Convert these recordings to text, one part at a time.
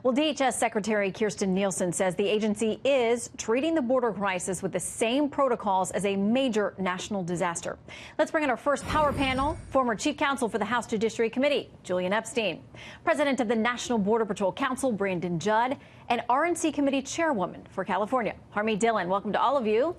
Well, DHS Secretary Kirstjen Nielsen says the agency is treating the border crisis with the same protocols as a major national disaster. Let's bring in our first power panel, former chief counsel for the House Judiciary Committee, Julian Epstein, president of the National Border Patrol Council, Brandon Judd, and RNC Committee chairwoman for California, Harmeet Dillon. Welcome to all of you.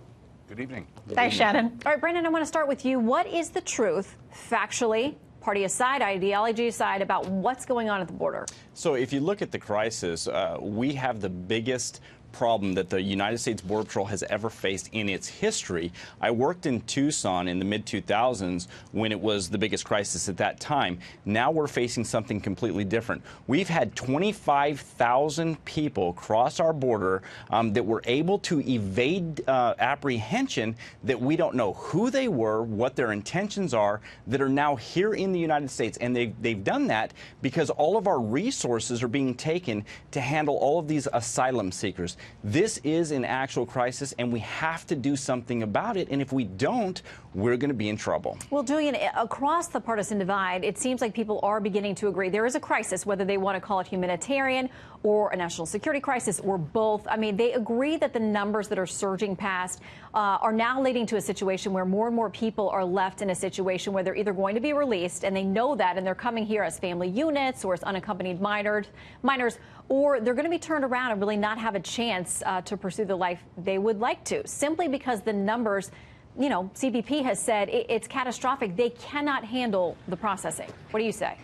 Good evening. Thanks, Shannon. All right, Brandon, I want to start with you. What is the truth, factually, party aside, ideology aside, about what's going on at the border? So if you look at the crisis, we have the biggest problem that the United States Border Patrol has ever faced in its history. I worked in Tucson in the mid-2000s when it was the biggest crisis at that time. Now we're facing something completely different. We've had 25,000 people cross our border that were able to evade apprehension, that we don't know who they were, what their intentions are, that are now here in the United States. And they've done that because all of our resources are being taken to handle all of these asylum seekers. This is an actual crisis, and we have to do something about it. And if we don't, we're going to be in trouble. Well, Julian, across the partisan divide, it seems like people are beginning to agree there is a crisis, whether they want to call it humanitarian or a national security crisis or both. I mean, they agree that the numbers that are surging past are now leading to a situation where more and more people are left in a situation where they're either going to be released, and they know that, and they're coming here as family units or as unaccompanied minors, or they're going to be turned around and really not have a chance to pursue the life they would like to, simply because the numbers, you know, CBP has said it's catastrophic. They cannot handle the processing. What do you say?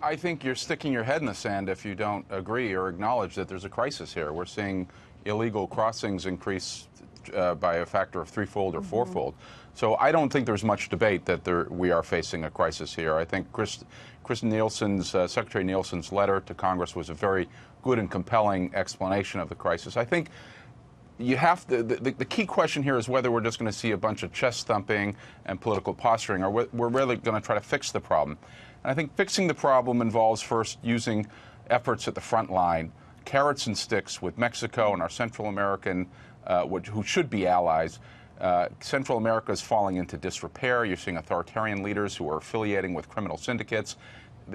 I think you're sticking your head in the sand if you don't agree or acknowledge that there's a crisis here. We're seeing illegal crossings increase by a factor of threefold or fourfold. So I don't think there's much debate that we are facing a crisis here. I think Secretary Nielsen's letter to Congress was a very good and compelling explanation of the crisis. I think you have to, the key question here is whether we're just going to see a bunch of chest thumping and political posturing, or we're really going to try to fix the problem. And I think fixing the problem involves first using efforts at the front line, carrots and sticks with Mexico and our Central American, who should be allies. Central America is falling into disrepair. You're seeing authoritarian leaders who are affiliating with criminal syndicates.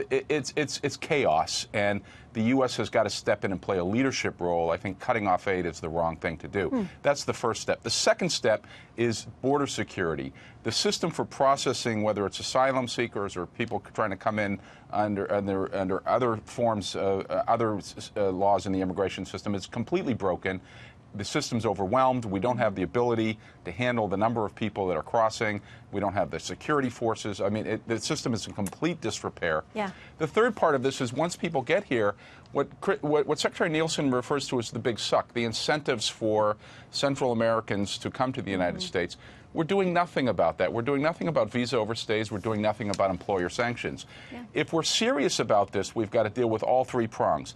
It's chaos, and the U.S. has got to step in and play a leadership role. I think cutting off aid is the wrong thing to do. That's the first step. The second step is border security. The system for processing, whether it's asylum seekers or people trying to come in under other forms, other laws in the immigration system, is completely broken. The system's overwhelmed. We don't have the ability to handle the number of people that are crossing. We don't have the security forces. I mean, the system is in complete disrepair. Yeah. The third part of this is once people get here, what Secretary Nielsen refers to as the big suck, the incentives for Central Americans to come to the United States. We're doing nothing about that. We're doing nothing about visa overstays. We're doing nothing about employer sanctions. Yeah. If we're serious about this, we've got to deal with all three prongs.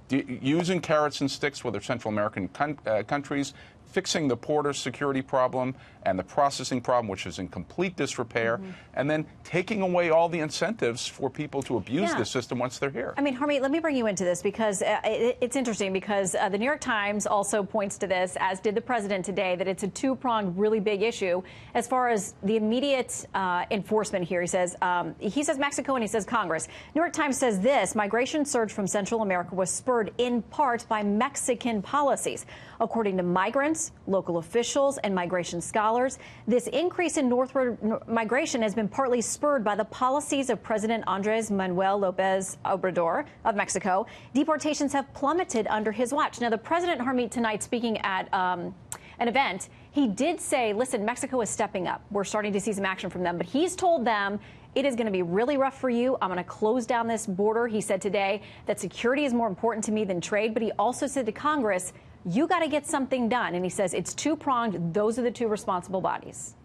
Using carrots and sticks with our Central American countries, fixing the border security problem and the processing problem, which is in complete disrepair, and then taking away all the incentives for people to abuse the system once they're here. I mean, Harmeet, let me bring you into this because it's interesting because the New York Times also points to this, as did the president today, that it's a two-pronged, really big issue. As far as the immediate enforcement here, he says Mexico and he says Congress. New York Times says this: migration surge from Central America was spurred in part by Mexican policies. According to migrants, local officials, and migration scholars, this increase in northward migration has been partly spurred by the policies of President Andrés Manuel López Obrador of Mexico. Deportations have plummeted under his watch. Now, the president, Harmeet, tonight speaking at an event, he did say, listen, Mexico is stepping up. We're starting to see some action from them. But he's told them it is going to be really rough for you. I'm going to close down this border. He said today that security is more important to me than trade. But he also said to Congress, you got to get something done. And he says it's two-pronged. Those are the two responsible bodies.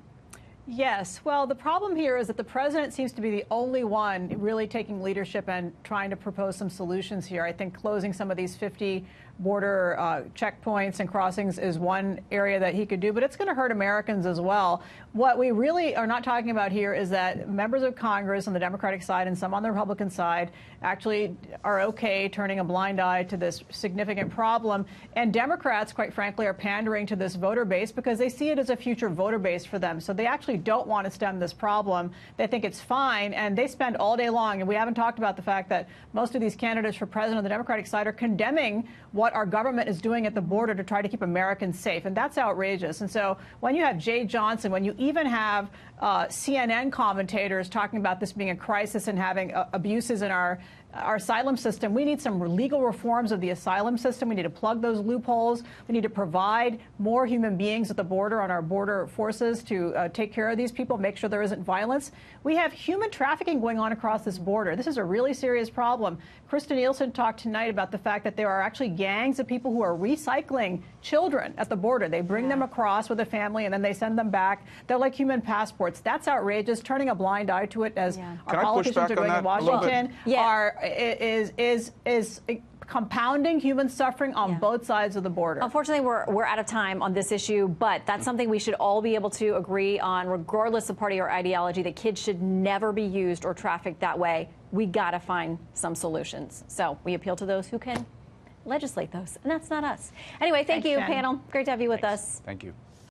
Yes. Well, the problem here is that the president seems to be the only one really taking leadership and trying to propose some solutions here. I think closing some of these 50 border checkpoints and crossings is one area that he could do, but it's going to hurt Americans as well. What we really are not talking about here is that members of Congress on the Democratic side and some on the Republican side actually are okay turning a blind eye to this significant problem. And Democrats, quite frankly, are pandering to this voter base because they see it as a future voter base for them. So they actually don't want to stem this problem. They think it's fine, and they spend all day long, and we haven't talked about the fact that most of these candidates for president on the Democratic side are condemning what our government is doing at the border to try to keep Americans safe, and that's outrageous. And so when you have Jay Johnson, when you even have CNN commentators talking about this being a crisis and having abuses in our asylum system, we need some legal reforms of the asylum system. We need to plug those loopholes. We need to provide more human beings at the border on our border forces to take care of these people, make sure there isn't violence. We have human trafficking going on across this border. This is a really serious problem. Krista Nielsen talked tonight about the fact that there are actually gangs of people who are recycling children at the border. They bring them across with a family and then they send them back. They're like human passports. That's outrageous. Turning a blind eye to it, as our politicians are doing in Washington, is compounding human suffering on both sides of the border. Unfortunately, we're out of time on this issue, but that's something we should all be able to agree on, regardless of party or ideology, that kids should never be used or trafficked that way. We got to find some solutions. So we appeal to those who can legislate those, and that's not us. Anyway, thank you, Jen. panel. Great to have you with us. Thank you.